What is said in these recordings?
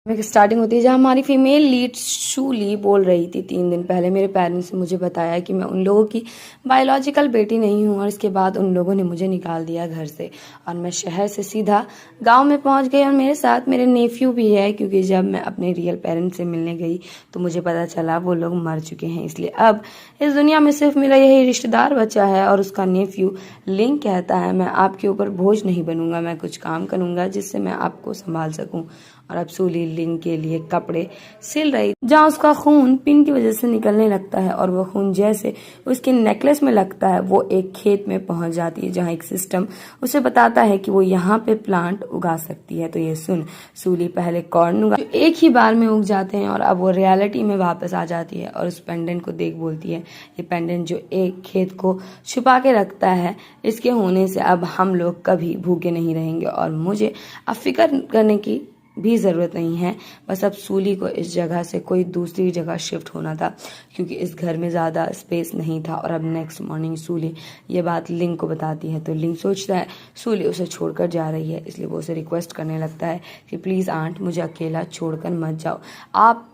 में स्टार्टिंग होती है जहाँ हमारी फीमेल लीड शूली बोल रही थी 3 दिन पहले मेरे पेरेंट्स ने मुझे बताया कि मैं उन लोगों की बायोलॉजिकल बेटी नहीं हूँ और इसके बाद उन लोगों ने मुझे निकाल दिया घर से और मैं शहर से सीधा गांव में पहुंच गई और मेरे साथ मेरे नेफ्यू भी है क्योंकि जब मैं अपने रियल पेरेंट्स से मिलने गई तो मुझे पता चला वो लोग मर चुके हैं। इसलिए अब इस दुनिया में सिर्फ मेरा यही रिश्तेदार बचा है और उसका नेफ्यू लिंक कहता है मैं आपके ऊपर बोझ नहीं बनूंगा, मैं कुछ काम करूंगा जिससे मैं आपको संभाल सकूं। और अब सूली लिंक के लिए कपड़े सिल रही जहाँ उसका खून पिन की वजह से निकलने लगता है और वो खून जैसे उसके नेकलेस में लगता है वो एक खेत में पहुंच जाती है जहाँ एक सिस्टम उसे बताता है कि वो यहाँ पे प्लांट उगा सकती है। तो ये सुन सूली पहले कॉर्न उगा जो एक ही बार में उग जाते हैं और अब वो रियलिटी में वापस आ जाती है और उस पेंडेंट को देख बोलती है ये पेंडेंट जो एक खेत को छुपा के रखता है, इसके होने से अब हम लोग कभी भूखे नहीं रहेंगे और मुझे अब फिक्र करने की भी ज़रूरत नहीं है। बस अब सूली को इस जगह से कोई दूसरी जगह शिफ्ट होना था क्योंकि इस घर में ज़्यादा स्पेस नहीं था। और अब नेक्स्ट मॉर्निंग सूली ये बात लिंक को बताती है तो लिंक सोचता है सूली उसे छोड़कर जा रही है, इसलिए वो उसे रिक्वेस्ट करने लगता है कि प्लीज़ आंट मुझे अकेला छोड़कर मत जाओ, आप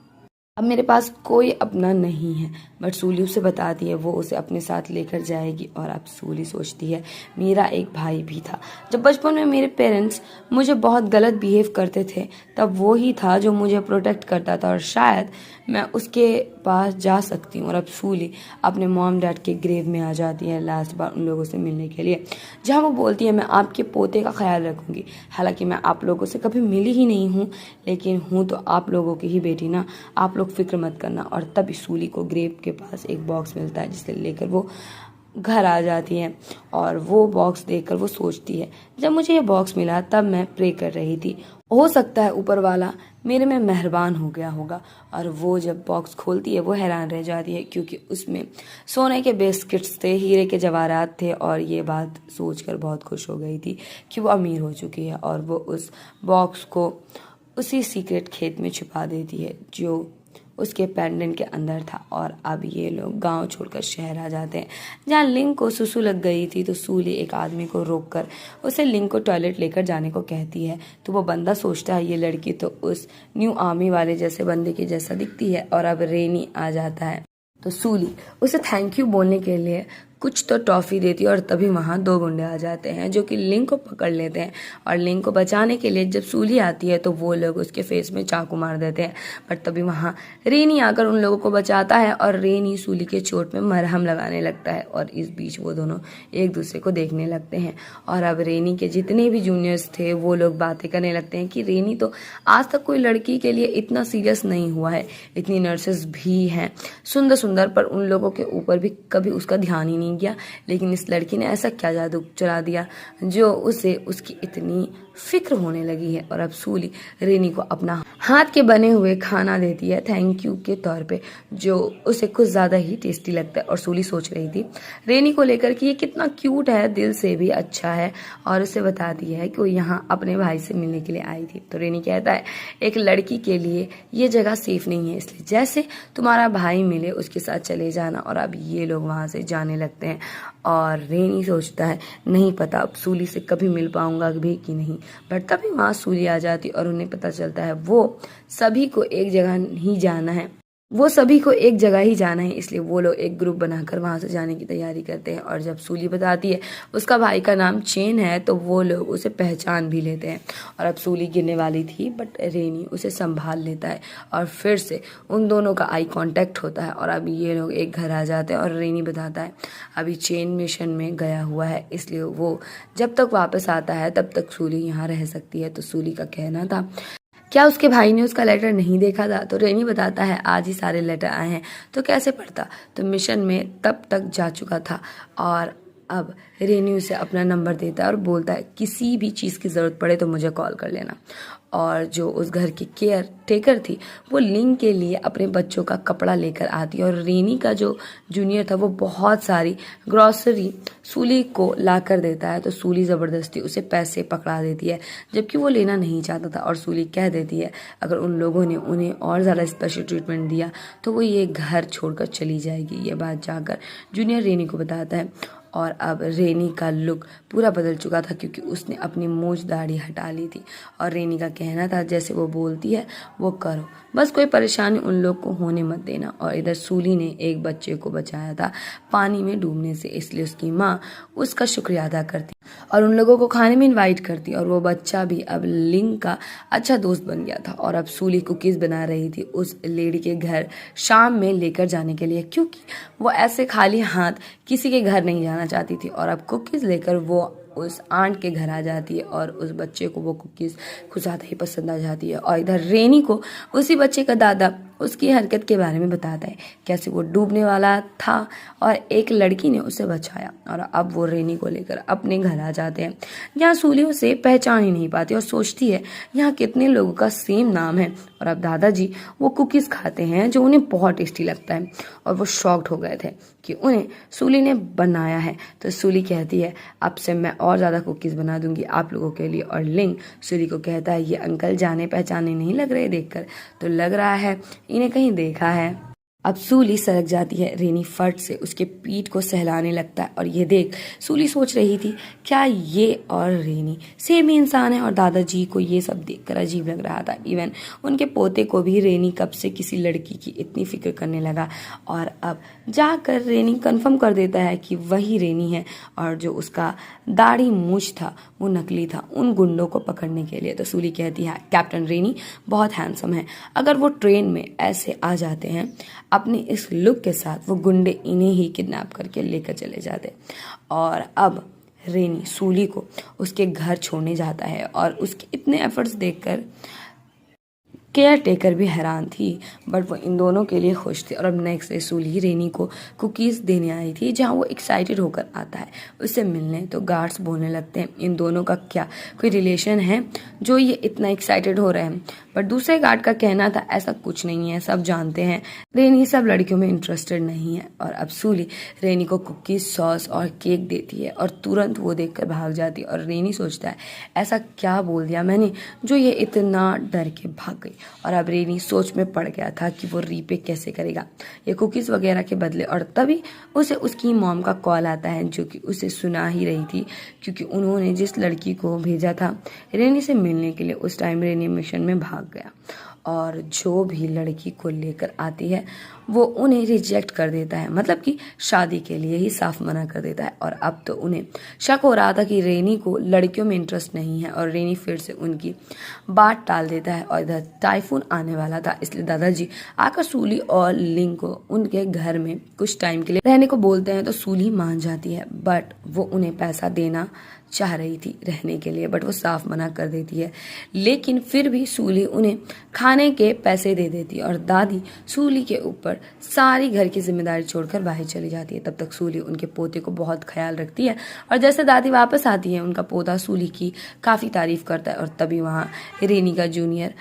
अब मेरे पास कोई अपना नहीं है। बट सूली उसे बताती है वो उसे अपने साथ लेकर जाएगी। और अब सूली सोचती है मेरा एक भाई भी था, जब बचपन में मेरे पेरेंट्स मुझे बहुत गलत बिहेव करते थे तब वो ही था जो मुझे प्रोटेक्ट करता था और शायद मैं उसके पास जा सकती हूँ। और अब सूली अपने मॉम डैड के ग्रेव में आ जाती है लास्ट बार उन लोगों से मिलने के लिए, जहाँ वो बोलती है मैं आपके पोते का ख्याल रखूंगी। हालांकि मैं आप लोगों से कभी मिली ही नहीं हूँ लेकिन हूँ तो आप लोगों की ही बेटी ना, आप लोग फिक्र मत करना। और तभी सूली को ग्रेव के पास एक बॉक्स मिलता है जिसे लेकर वो घर आ जाती है और वो बॉक्स देखकर वो सोचती है जब मुझे ये बॉक्स मिला तब मैं प्रे कर रही थी, हो सकता है ऊपर वाला मेरे में मेहरबान हो गया होगा। और वो जब बॉक्स खोलती है वो हैरान रह जाती है क्योंकि उसमें सोने के बिस्किट्स थे, हीरे के जवाहरात थे और ये बात सोचकर बहुत खुश हो गई थी कि वो अमीर हो चुकी है। और वो उस बॉक्स को उसी सीक्रेट खेत में छुपा देती है जो उसके पेंडेंट के अंदर था। और अब ये लोग गांव छोड़कर शहर आ जाते हैं जहाँ लिंक को सुसु लग गई थी तो सूली एक आदमी को रोककर उसे लिंक को टॉयलेट लेकर जाने को कहती है। तो वो बंदा सोचता है ये लड़की तो उस न्यू आर्मी वाले जैसे बंदे के जैसा दिखती है। और अब रेनी आ जाता है तो सूली उसे थैंक यू बोलने के लिए कुछ तो टॉफी देती है और तभी वहां 2 गुंडे आ जाते हैं जो कि लिंक को पकड़ लेते हैं। और लिंक को बचाने के लिए जब सूली आती है तो वो लोग उसके फेस में चाकू मार देते हैं। बट तभी वहां रेनी आकर उन लोगों को बचाता है और रेनी सूली के चोट में मरहम लगाने लगता है और इस बीच वो दोनों एक दूसरे को देखने लगते हैं। और अब रेनी के जितने भी जूनियर्स थे वो लोग बातें करने लगते हैं कि रेनी तो आज तक कोई लड़की के लिए इतना सीरियस नहीं हुआ है, इतनी नर्सेस भी हैं सुंदर सुंदर, पर उन लोगों के ऊपर भी कभी उसका ध्यान ही नहीं गया। लेकिन इस लड़की ने ऐसा क्या जादू चला दिया जो उसे उसकी इतनी फिक्र होने लगी है। और अब सूली रेनी को अपना हाथ के बने हुए खाना देती है थैंक यू के तौर पे जो उसे कुछ ज्यादा ही टेस्टी लगता है। और सूली सोच रही थी रेनी को लेकर कि ये कितना क्यूट है, दिल से भी अच्छा है और उसे बताती है कि वो यहाँ अपने भाई से मिलने के लिए आई थी। तो रेनी कहता है एक लड़की के लिए ये जगह सेफ नहीं है, इसलिए जैसे तुम्हारा भाई मिले उसके साथ चले जाना। और अब ये लोग वहां से जाने लगते हैं और रेनी सोचता है नहीं पता अब सूली से कभी मिल पाऊंगा भी कि नहीं। बट तभी वहां सूली आ जाती और उन्हें पता चलता है वो सभी को एक जगह ही जाना है, इसलिए वो लोग एक ग्रुप बनाकर वहां से जाने की तैयारी करते हैं। और जब सूली बताती है उसका भाई का नाम चेन है तो वो लोग उसे पहचान भी लेते हैं। और अब सूली गिरने वाली थी बट रेनी उसे संभाल लेता है और फिर से उन दोनों का आई कांटेक्ट होता है। और अब ये लोग एक घर आ जाते हैं और रेनी बताता है अभी चेन मिशन में गया हुआ है इसलिए वो जब तक वापस आता है तब तक सूली यहाँ रह सकती है। तो सूली का कहना था क्या उसके भाई ने उसका लेटर नहीं देखा था? तो रेनी बताता है आज ही सारे लेटर आए हैं तो कैसे पढ़ता, तो मिशन में तब तक जा चुका था। और अब रेनी उसे अपना नंबर देता है और बोलता है किसी भी चीज़ की ज़रूरत पड़े तो मुझे कॉल कर लेना। और जो उस घर की केयर टेकर थी वो लिंक के लिए अपने बच्चों का कपड़ा लेकर आती है। और रेनी का जो जूनियर था वो बहुत सारी ग्रॉसरी सूली को ला कर देता है तो सूली ज़बरदस्ती उसे पैसे पकड़ा देती है जबकि वो लेना नहीं चाहता था। और सूली कह देती है अगर उन लोगों ने उन्हें और ज़्यादा स्पेशल ट्रीटमेंट दिया तो वो ये घर छोड़कर चली जाएगी। ये बात जाकर जूनियर रेनी को बताता है और अब रेनी का लुक पूरा बदल चुका था क्योंकि उसने अपनी मूंछ दाढ़ी हटा ली थी और रेनी का कहना था जैसे वो बोलती है वो करो, बस कोई परेशानी उन लोग को होने मत देना। और इधर सूली ने एक बच्चे को बचाया था पानी में डूबने से, इसलिए उसकी माँ उसका शुक्रिया अदा करती और उन लोगों को खाने में इनवाइट करती और वो बच्चा भी अब लिंग का अच्छा दोस्त बन गया था। और अब सूली कुकीज़ बना रही थी उस लेडी के घर शाम में लेकर जाने के लिए, क्योंकि वो ऐसे खाली हाथ किसी के घर नहीं जाना चाहती थी। और अब कुकीज़ लेकर वो उस आंट के घर आ जाती है और उस बच्चे को वो कुकीज़ कुछ ज़्यादा ही पसंद आ जाती है। और इधर रेनी को उसी बच्चे का दादा उसकी हरकत के बारे में बताता है, कैसे वो डूबने वाला था और एक लड़की ने उसे बचाया। और अब वो रेनी को लेकर अपने घर आ जाते हैं जहाँ सूली उसे पहचान ही नहीं पाती और सोचती है यहाँ कितने लोगों का सेम नाम है। और अब दादाजी वो कुकीज़ खाते हैं जो उन्हें बहुत टेस्टी लगता है और वो शॉक्ड हो गए थे कि उन्हें सूली ने बनाया है। तो सूली कहती है अब से मैं और ज़्यादा कुकीज़ बना दूंगी आप लोगों के लिए। और लिंग सूली को कहता है ये अंकल जाने पहचाने नहीं लग रहे देखकर, तो लग रहा है इन्हें कहीं देखा है। अब सूली सरक जाती है, रेनी फट से उसके पीठ को सहलाने लगता है और ये देख सूली सोच रही थी क्या ये और रेनी सेम ही इंसान है। और दादाजी को ये सब देखकर अजीब लग रहा था, इवन उनके पोते को भी रेनी कब से किसी लड़की की इतनी फिक्र करने लगा। और अब जाकर रेनी कंफर्म कर देता है कि वही रेनी है और जो उसका दाढ़ी मूछ था वो नकली था उन गुंडों को पकड़ने के लिए। तो सूली कहती है कैप्टन रेनी बहुत हैंडसम है, अगर वो ट्रेन में ऐसे आ जाते हैं अपने इस लुक के साथ वो गुंडे इन्हें ही किडनैप करके लेकर चले जाते। और अब रेनी सूली को उसके घर छोड़ने जाता है और उसके इतने एफर्ट्स देखकर केयर टेकर भी हैरान थी, बट वो इन दोनों के लिए खुश थी। और अब नेक्स्ट डे सूली रेनी को कुकीज़ देने आई थी जहाँ वो एक्साइटेड होकर आता है उससे मिलने। तो गार्ड्स बोलने लगते हैं इन दोनों का क्या कोई रिलेशन है जो ये इतना एक्साइटेड हो रहे हैं, बट दूसरे गार्ड का कहना था ऐसा कुछ नहीं है, सब जानते हैं रेनी सब लड़कियों में इंटरेस्टेड नहीं है। और अब सूली रेनी को कुकीज़ सॉस और केक देती है और तुरंत वो देखकर भाग जाती है। और रेनी सोचता है ऐसा क्या बोल दिया मैंने जो ये इतना डर के भाग गई। और अब रेनी सोच में पड़ गया था कि वो रीपे कैसे करेगा ये कुकीज़ वगैरह के बदले। और तभी उसे उसकी मॉम का कॉल आता है जो कि उसे सुना ही रही थी क्योंकि उन्होंने जिस लड़की को भेजा था रेनी से मिलने के लिए उस टाइम रेनी मिशन में भाग गया और जो भी लड़की को लेकर आती है वो उन्हें रिजेक्ट कर देता है, मतलब कि शादी के लिए ही साफ मना कर देता है। और अब तो उन्हें शक हो रहा था कि रेनी को लड़कियों में इंटरेस्ट नहीं है और रेनी फिर से उनकी बात टाल देता है। और इधर टाइफून आने वाला था इसलिए दादाजी आकर सूली और लिंग को उनके घर में कुछ टाइम के लिए रहने को बोलते हैं। तो सूली मान जाती है बट वो उन्हें पैसा देना चाह रही थी रहने के लिए, बट वो साफ मना कर देती है। लेकिन फिर भी सूली उन्हें खाने के पैसे दे देती है और दादी सूली के ऊपर सारी घर की जिम्मेदारी छोड़कर बाहर चली जाती है। तब तक सूली उनके पोते को बहुत ख्याल रखती है और जैसे दादी वापस आती है उनका पोता सूली की काफ़ी तारीफ करता है। और तभी वहाँ रेनी का जूनियर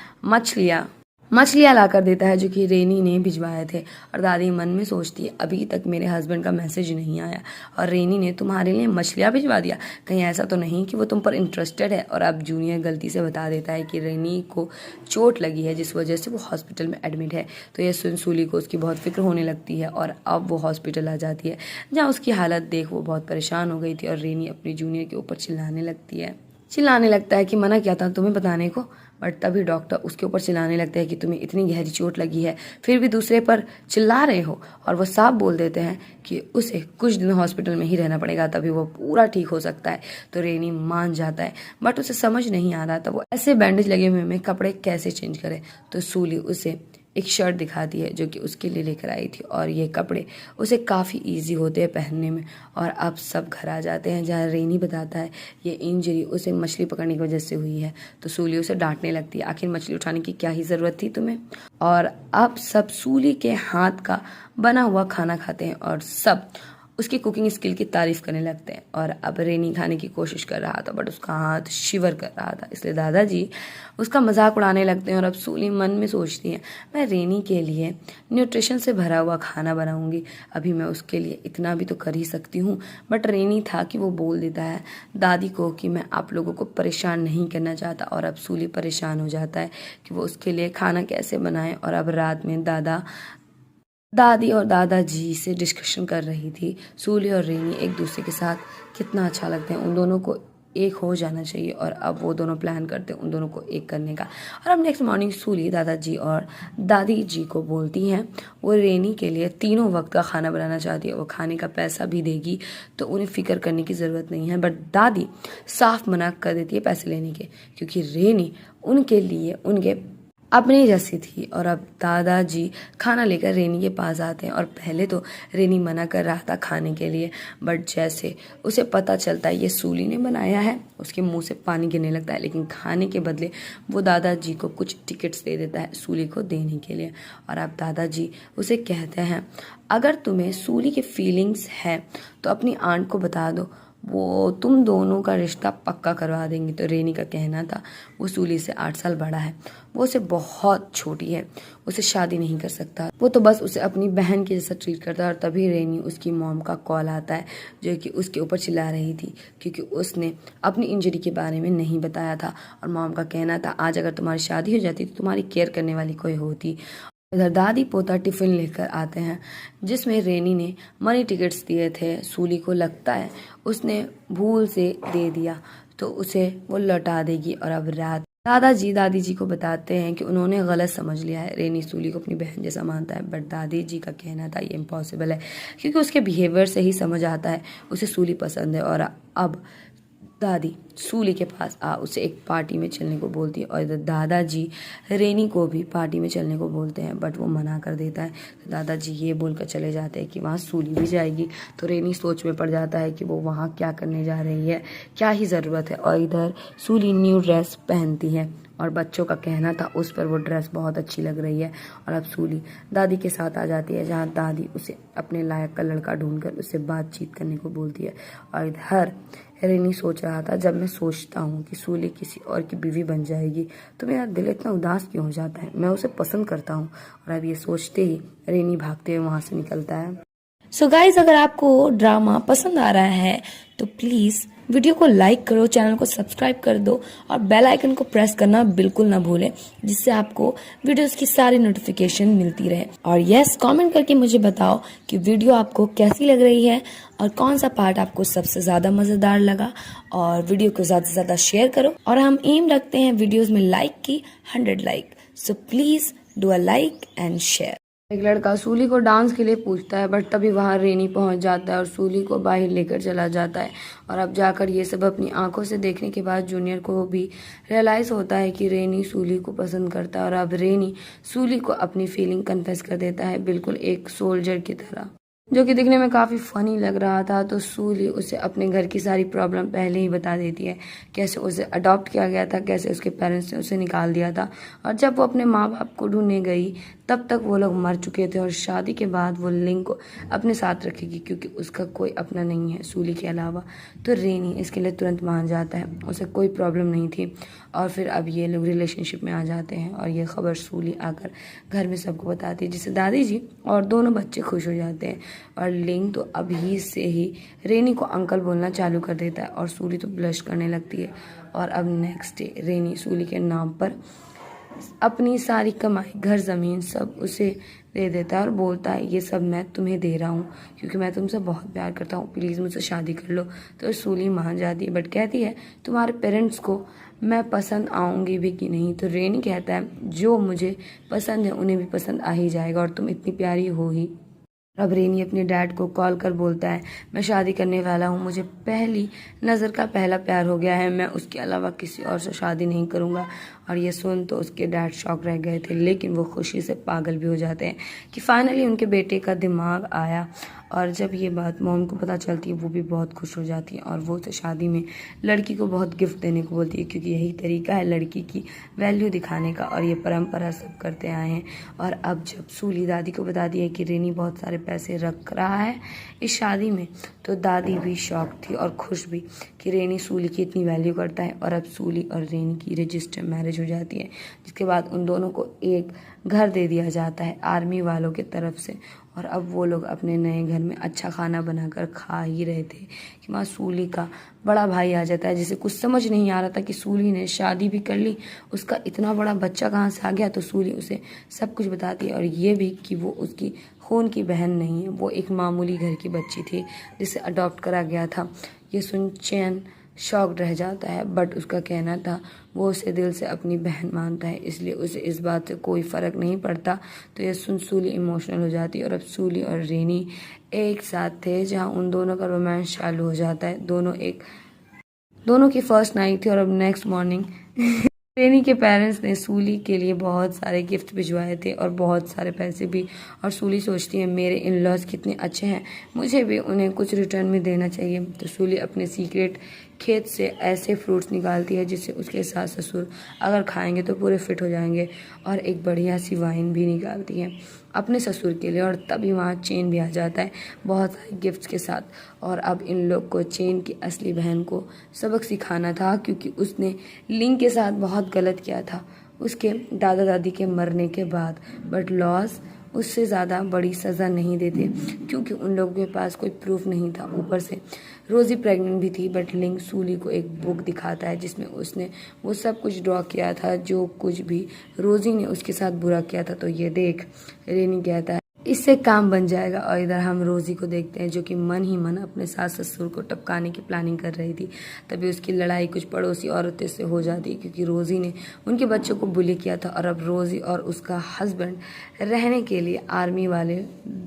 मछलियाँ ला कर देता है जो कि रेनी ने भिजवाए थे। और दादी मन में सोचती है अभी तक मेरे हस्बैंड का मैसेज नहीं आया और रेनी ने तुम्हारे लिए मछलियाँ भिजवा दिया, कहीं ऐसा तो नहीं कि वो तुम पर इंटरेस्टेड है। और अब जूनियर गलती से बता देता है कि रेनी को चोट लगी है जिस वजह से वो हॉस्पिटल में एडमिट है। तो ये सुन सूली को उसकी बहुत फिक्र होने लगती है और अब वो हॉस्पिटल आ जाती है जहाँ उसकी हालत देख वो बहुत परेशान हो गई थी। और रेनी अपनी जूनियर के ऊपर चिल्लाने लगता है कि मना किया था तुम्हें बताने को, बट तभी डॉक्टर उसके ऊपर चिल्लाने लगते हैं कि तुम्हें इतनी गहरी चोट लगी है फिर भी दूसरे पर चिल्ला रहे हो। और वो साफ बोल देते हैं कि उसे कुछ दिन हॉस्पिटल में ही रहना पड़ेगा तभी वो पूरा ठीक हो सकता है। तो रेनी मान जाता है बट उसे समझ नहीं आ रहा था वो ऐसे बैंडेज लगे हुए में कपड़े कैसे चेंज करे। तो सूली उसे एक शर्ट दिखाती है जो कि उसके लिए लेकर आई थी और ये कपड़े उसे काफ़ी इजी होते हैं पहनने में। और अब सब घर आ जाते हैं जहाँ रेनी बताता है ये इंजरी उसे मछली पकड़ने की वजह से हुई है। तो सूली उसे डांटने लगती है आखिर मछली उठाने की क्या ही ज़रूरत थी तुम्हें। और अब सब सूली के हाथ का बना हुआ खाना खाते हैं और सब उसकी कुकिंग स्किल की तारीफ करने लगते हैं। और अब रेनी खाने की कोशिश कर रहा था बट उसका हाथ शिवर कर रहा था इसलिए दादाजी उसका मजाक उड़ाने लगते हैं। और अब सूली मन में सोचती है मैं रेनी के लिए न्यूट्रिशन से भरा हुआ खाना बनाऊंगी, अभी मैं उसके लिए इतना भी तो कर ही सकती हूँ। बट रेनी था कि वो बोल देता है दादी को कि मैं आप लोगों को परेशान नहीं करना चाहता। और अब सूली परेशान हो जाता है कि वो उसके लिए खाना कैसे बनाए। और अब रात में दादा दादी और दादाजी से डिस्कशन कर रही थी। सूली और रेनी एक दूसरे के साथ कितना अच्छा लगते हैं, उन दोनों को एक हो जाना चाहिए। और अब वो दोनों प्लान करते हैं उन दोनों को एक करने का। और अब नेक्स्ट मॉर्निंग सूली दादाजी और दादी जी को बोलती हैं वो रेनी के लिए 3 वक्त का खाना बनाना चाहती है, वो खाने का पैसा भी देगी, तो उन्हें फिक्र करने की ज़रूरत नहीं है। बट दादी साफ मना कर देती है पैसे लेने के, क्योंकि रेनी उनके लिए उनके अपनी जैसी थी। और अब दादाजी खाना लेकर रेनी के पास आते हैं और पहले तो रेनी मना कर रहा था खाने के लिए, बट जैसे उसे पता चलता है ये सूली ने बनाया है, उसके मुंह से पानी गिरने लगता है। लेकिन खाने के बदले वो दादाजी को कुछ टिकट्स दे देता है सूली को देने के लिए। और अब दादाजी उसे कहते हैं अगर तुम्हें सूली की फीलिंग्स है तो अपनी आंट को बता दो, वो तुम दोनों का रिश्ता पक्का करवा देंगी। तो रेनी का कहना था वो सूली से 8 साल बड़ा है, वो उसे बहुत छोटी है, उसे शादी नहीं कर सकता, वो तो बस उसे अपनी बहन के जैसा ट्रीट करता है। और तभी रेनी उसकी मॉम का कॉल आता है जो कि उसके ऊपर चिल्ला रही थी क्योंकि उसने अपनी इंजरी के बारे में नहीं बताया था। और मॉम का कहना था आज अगर तुम्हारी शादी हो जाती तो तुम्हारी केयर करने वाली कोई होती। इधर दादी पोता टिफिन लेकर आते हैं जिसमें रेनी ने मनी टिकट्स दिए थे। सूली को लगता है उसने भूल से दे दिया तो उसे वो लौटा देगी। और अब रात दादाजी दादी जी को बताते हैं कि उन्होंने गलत समझ लिया है, रेनी सूली को अपनी बहन जैसा मानता है। बट दादी जी का कहना था ये इम्पॉसिबल है क्योंकि उसके बिहेवियर से ही समझ आता है उसे सूली पसंद है। और अब दादी सूली के पास उसे एक पार्टी में चलने को बोलती है और इधर दादाजी रेनी को भी पार्टी में चलने को बोलते हैं, बट वो मना कर देता है। तो दादाजी ये बोलकर चले जाते हैं कि वहाँ सूली भी जाएगी। तो रेनी सोच में पड़ जाता है कि वो वहाँ क्या करने जा रही है, क्या ही ज़रूरत है। और इधर सूली न्यू ड्रेस पहनती है और बच्चों का कहना था उस पर वो ड्रेस बहुत अच्छी लग रही है। और अब सूली दादी के साथ आ जाती है जहाँ दादी उसे अपने लायक का लड़का ढूंढकर उससे बातचीत करने को बोलती है। और इधर रेनी सोच रहा था जब मैं सोचता हूँ कि सूली किसी और की बीवी बन जाएगी तो मेरा दिल इतना उदास क्यों हो जाता है, मैं उसे पसंद करता हूँ। और अब ये सोचते ही रेनी भागते हुए वहाँ से निकलता है। सो गाइज अगर आपको ड्रामा पसंद आ रहा है तो प्लीज़ वीडियो को लाइक करो, चैनल को सब्सक्राइब कर दो और बेल आइकन को प्रेस करना बिल्कुल ना भूलें, जिससे आपको वीडियोस की सारी नोटिफिकेशन मिलती रहे। और यस, कमेंट करके मुझे बताओ कि वीडियो आपको कैसी लग रही है और कौन सा पार्ट आपको सबसे ज़्यादा मज़ेदार लगा। और वीडियो को ज़्यादा से ज़्यादा शेयर करो और हम एम रखते हैं वीडियोज़ में लाइक की 100 like. So please do a like and share. एक लड़का सूली को डांस के लिए पूछता है बट तभी वहाँ रेनी पहुँच जाता है और सूली को बाहर लेकर चला जाता है। और अब जाकर ये सब अपनी आंखों से देखने के बाद जूनियर को भी रियलाइज़ होता है कि रेनी सूली को पसंद करता है। और अब रेनी सूली को अपनी फीलिंग कन्फेस कर देता है बिल्कुल एक सोल्जर की तरह, जो कि दिखने में काफ़ी फ़नी लग रहा था। तो सूली उसे अपने घर की सारी प्रॉब्लम पहले ही बता देती है, कैसे उसे अडॉप्ट किया गया था, कैसे उसके पेरेंट्स ने उसे निकाल दिया था और जब वो अपने माँ बाप को ढूंढने गई तब तक वो लोग मर चुके थे। और शादी के बाद वो लिंग को अपने साथ रखेगी क्योंकि उसका कोई अपना नहीं है सूली के अलावा। तो रेनी इसके लिए तुरंत मान जाता है, उसे कोई प्रॉब्लम नहीं थी। और फिर अब ये लोग रिलेशनशिप में आ जाते हैं और ये खबर सूली आकर घर में सबको बताती है, जिससे दादी जी और दोनों बच्चे खुश हो जाते हैं। और लिंग तो अभी से ही रेनी को अंकल बोलना चालू कर देता है और सूली तो ब्लश करने लगती है। और अब नेक्स्ट डे रेनी सूली के नाम पर अपनी सारी कमाई, घर ज़मीन सब उसे दे देता है और बोलता है ये सब मैं तुम्हें दे रहा हूँ क्योंकि मैं तुमसे बहुत प्यार करता हूँ, प्लीज़ मुझसे शादी कर लो। तो सूली मान जाती है बट कहती है तुम्हारे पेरेंट्स को मैं पसंद आऊँगी भी कि नहीं। तो रेनी कहता है जो मुझे पसंद है उन्हें भी पसंद आ ही जाएगा और तुम इतनी प्यारी हो ही। अब रेनी अपने डैड को कॉल कर बोलता है मैं शादी करने वाला हूँ, मुझे पहली नज़र का पहला प्यार हो गया है, मैं उसके अलावा किसी और से शादी नहीं करूँगा। और ये सुन तो उसके डैड शॉक रह गए थे, लेकिन वो खुशी से पागल भी हो जाते हैं कि फाइनली उनके बेटे का दिमाग आया। और जब ये बात मॉम को पता चलती है वो भी बहुत खुश हो जाती है और वो उसे शादी में लड़की को बहुत गिफ्ट देने को बोलती है क्योंकि यही तरीका है लड़की की वैल्यू दिखाने का और ये परंपरा सब करते आए हैं। और अब जब सूली दादी को बताती है कि रेनी बहुत सारे पैसे रख रहा है इस शादी में, तो दादी भी शॉक थी और खुश भी कि रेनी सूली की इतनी वैल्यू करता है। और अब सूली और रेनी की रजिस्टर मैरिज मैरिज हो जाती है, जिसके बाद उन दोनों को एक घर दे दिया जाता है आर्मी वालों की तरफ से। और अब वो लोग अपने नए घर में अच्छा खाना बनाकर खा ही रहे थे कि वहाँ सूली का बड़ा भाई आ जाता है, जिसे कुछ समझ नहीं आ रहा था कि सूली ने शादी भी कर ली, उसका इतना बड़ा बच्चा कहाँ से आ गया। तो सूली उसे सब कुछ बताती है, और ये भी कि वो उसकी खून की बहन नहीं है, वो एक मामूली घर की बच्ची थी जिसे अडॉप्ट करा गया था। ये सुन चैन शॉक्ड रह जाता है, बट उसका कहना था वो उसे दिल से अपनी बहन मानता है, इसलिए उसे इस बात से कोई फ़र्क नहीं पड़ता। तो ये सुन सूली इमोशनल हो जाती है, और अब सूली और रेनी एक साथ थे जहाँ उन दोनों का रोमांस चालू हो जाता है। दोनों की फर्स्ट नाइट थी, और अब नेक्स्ट मॉर्निंग रेनी के पेरेंट्स ने सूली के लिए बहुत सारे गिफ्ट भिजवाए थे और बहुत सारे पैसे भी। और सूली सोचती है मेरे इन लॉज कितने अच्छे हैं, मुझे भी उन्हें कुछ रिटर्न में देना चाहिए। तो सूली अपने सीक्रेट खेत से ऐसे फ्रूट्स निकालती है जिसे उसके सास ससुर अगर खाएंगे तो पूरे फिट हो जाएंगे, और एक बढ़िया सी वाइन भी निकालती है अपने ससुर के लिए। और तभी वहाँ चेन भी आ जाता है बहुत सारे गिफ्ट्स के साथ। और अब इन लोग को चेन की असली बहन को सबक सिखाना था, क्योंकि उसने लिंग के साथ बहुत गलत किया था उसके दादा दादी के मरने के बाद। बट लॉस उससे ज़्यादा बड़ी सज़ा नहीं देते, क्योंकि उन लोगों के पास कोई प्रूफ नहीं था। ऊपर से रोज़ी प्रेग्नेंट भी थी, बट लिंग सूली को एक बुक दिखाता है जिसमें उसने वो सब कुछ ड्रॉ किया था जो कुछ भी रोज़ी ने उसके साथ बुरा किया था। तो ये देख, रेनी कहता है इससे काम बन जाएगा। और इधर हम रोज़ी को देखते हैं जो कि मन ही मन अपने सास ससुर को टपकाने की प्लानिंग कर रही थी। तभी उसकी लड़ाई कुछ पड़ोसी औरतों से हो जाती है, क्योंकि रोज़ी ने उनके बच्चों को बुली किया था। और अब रोज़ी और उसका हस्बैंड रहने के लिए आर्मी वाले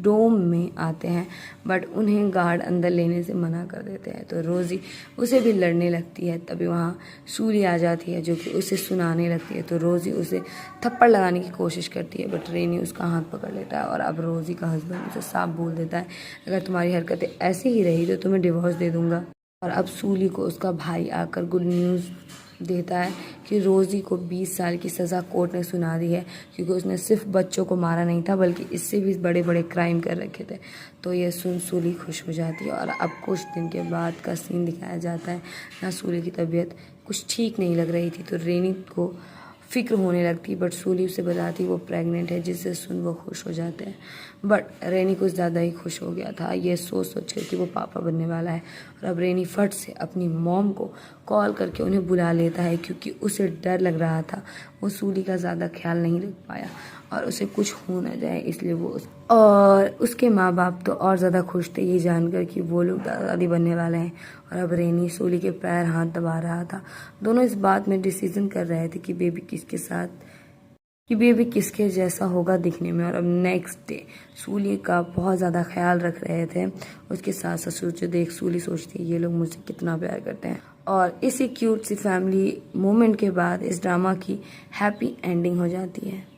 डोम में आते हैं, बट उन्हें गार्ड अंदर लेने से मना कर देते हैं। तो रोज़ी उसे भी लड़ने लगती है। तभी वहाँ सूली आ जाती है जो कि उसे सुनाने लगती है। तो रोज़ी उसे थप्पड़ लगाने की कोशिश करती है, बट रेनी उसका हाथ पकड़ लेता है। और अब रोज़ी का हस्बैंड उसे साफ बोल देता है अगर तुम्हारी हरकतें ऐसी ही रही तो तुम्हें डिवोर्स दे दूंगा। और अब सूली को उसका भाई आकर गुड न्यूज़ देता है कि रोज़ी को 20 साल की सज़ा कोर्ट ने सुना दी है, क्योंकि उसने सिर्फ बच्चों को मारा नहीं था बल्कि इससे भी बड़े बड़े क्राइम कर रखे थे। तो ये सुन सूली खुश हो जाती है। और अब कुछ दिन के बाद का सीन दिखाया जाता है ना, सूली की तबीयत कुछ ठीक नहीं लग रही थी। तो रेनी को फिक्र होने लगती, बट सूली उसे बताती वो प्रेग्नेंट है, जिससे सुन वो खुश हो जाते हैं। बट रेनी कुछ ज़्यादा ही खुश हो गया था ये सोच कर कि वो पापा बनने वाला है। और अब रेनी फट से अपनी मॉम को कॉल करके उन्हें बुला लेता है, क्योंकि उसे डर लग रहा था वो सूली का ज़्यादा ख्याल नहीं रख पाया और उसे कुछ हो ना जाए, इसलिए वो और उसके माँ बाप तो और ज़्यादा खुश थे ये जानकर कि वो लोग दादा दादी बनने वाले हैं। और अब रेनी सूली के पैर हाथ दबा रहा था। दोनों इस बात में डिसीजन कर रहे थे कि बेबी किसके जैसा होगा दिखने में। और अब नेक्स्ट डे सूली का बहुत ज़्यादा ख्याल रख रहे थे उसके सास ससुर, जो देख सूली सोचती है ये लोग मुझसे कितना प्यार करते हैं। और इसी क्यूट सी फैमिली मोमेंट के बाद इस ड्रामा की हैप्पी एंडिंग हो जाती है।